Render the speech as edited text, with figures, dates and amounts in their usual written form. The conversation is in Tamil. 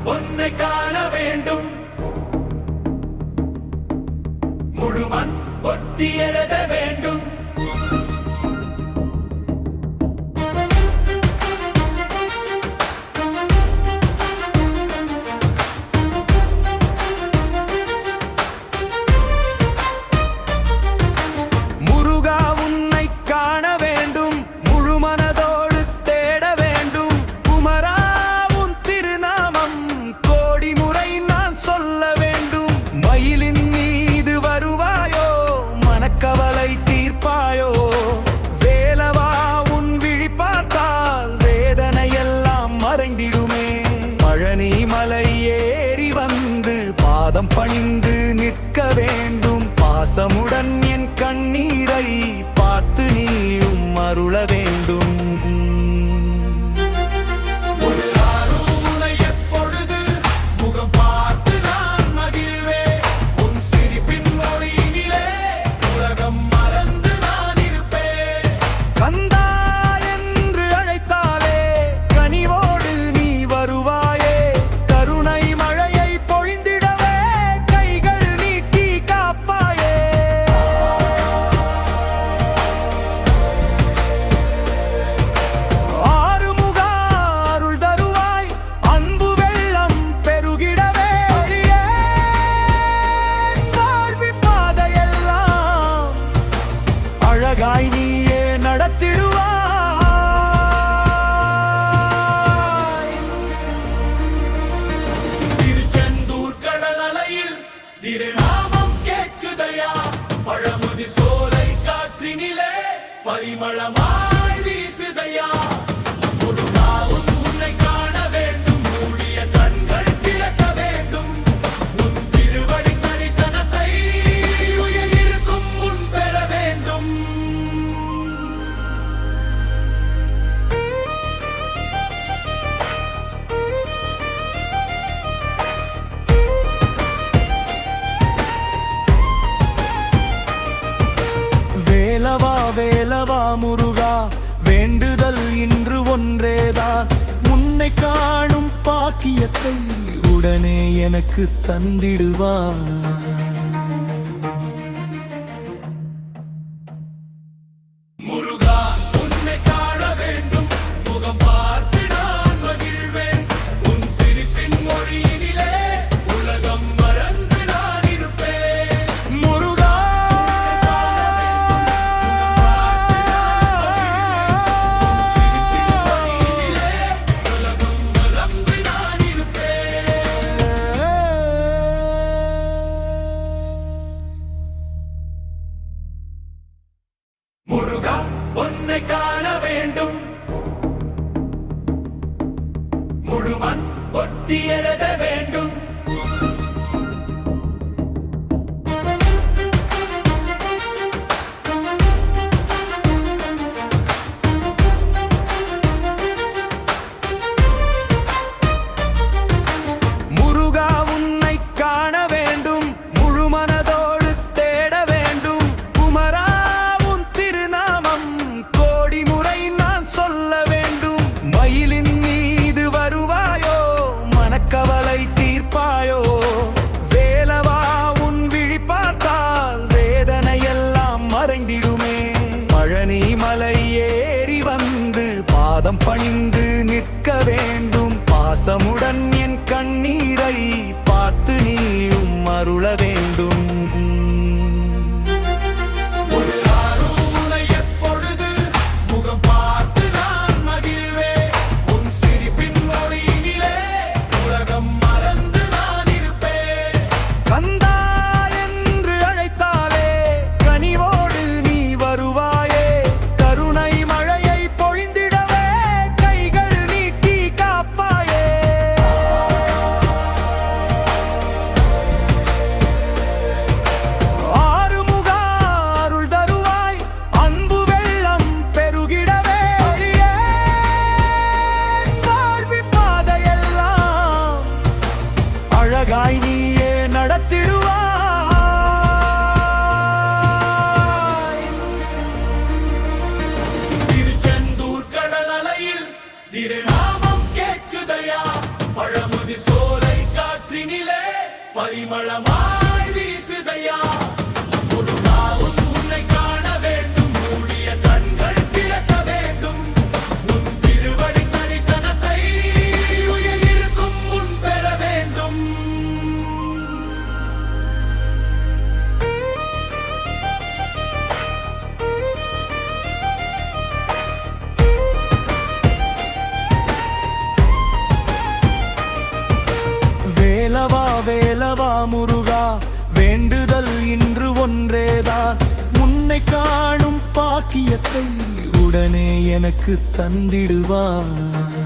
உன்னை காண வேண்டும் முழுமன் ஒட்டி எழுத வேண்டும் பாதம் பணிந்து நிற்க வேண்டும் பாசமுடன் என் கண்ணீரை பார்த்து நீயும் அருள வேண்டும் எப்பொழுது முகம் பார்த்து நான் மகிழ்வே உன் சிரிப்பின் மொழியிலே உலகம் மறந்து நான் இருப்பேன் கந்தா என்று அழைத்தாலே கனிவோடு நீ வருவாயே கருணை மழையை பொழிந்து நீயே நடத்திடுவாய் திருச்செந்தூர் கடல் அலையில் திருநாமம் கேட்குதையா பழமுதிர் சோலை காற்றினிலே பரிமளமாய் வீசுதையா முருகாவும் உன்னை காண வேண்டும் மூடிய கண்கள் திறக்க வேண்டும் உன் திருவடி தரிசனத்தை உயிரிருக்கும் முன் பெற வேண்டும் வேலவா வேலவா முருகா வேண்டுதல் இன்று ஒன்றேதான் உன்னை காணும் பாக்கியத்தை உடனே எனக்கு தந்திடுவார் உன்னை காண வேண்டும் முழுமன் ஒட்டி எழுத வேண்டும் முருகா உன்னை காண வேண்டும் முழு மனதோடு தேட வேண்டும் குமரா மயிலின் மீது வருவாயோ மனக்கவலை தீர்ப்பாயோ வேலவா உன் விழி பார்த்தால் வேதனை எல்லாம் மறைந்திடுமே பழனி மலை ஏறி வந்து பாதம் பணிந்து நிற்க வேண்டும் பாசமுடன் என் கண்ணீரை பார்த்து நீயும் அருள வேண்டும் கந்தா என்று அழைத்தாலே கனிவோடு நீ வருவாயே கருணை மழையை பொழிந்திடவே கைகள் நீட்டி காப்பாயே ஆறுமுகா அருள் தருவாய் அன்பு வெள்ளம் பெருகிடவே வாழ்வி பாதையெல்லாம் அழகாய் நீயே நடத்திடுவாய் திருச்செந்தூர் கடல் அலையில் திருநாமம் கேட்குதையா பழமுதிர் சோலை காற்றினிலே பரிமளமாய் வீசுதையா. முருகாவும் உன்னை காண வேண்டும், மூடிய கண்கள் திறக்க வேண்டும். உன் திருவடி தரிசனத்தை உயிர் இருக்கும் முன் பெற வேண்டும். வேலவா வேலவா முருகா, வேண்டுதல் இன்று ஒன்றேதான். உன்னை காணும் பாக்கியத்தை உடனே எனக்கு தந்திடுவார்.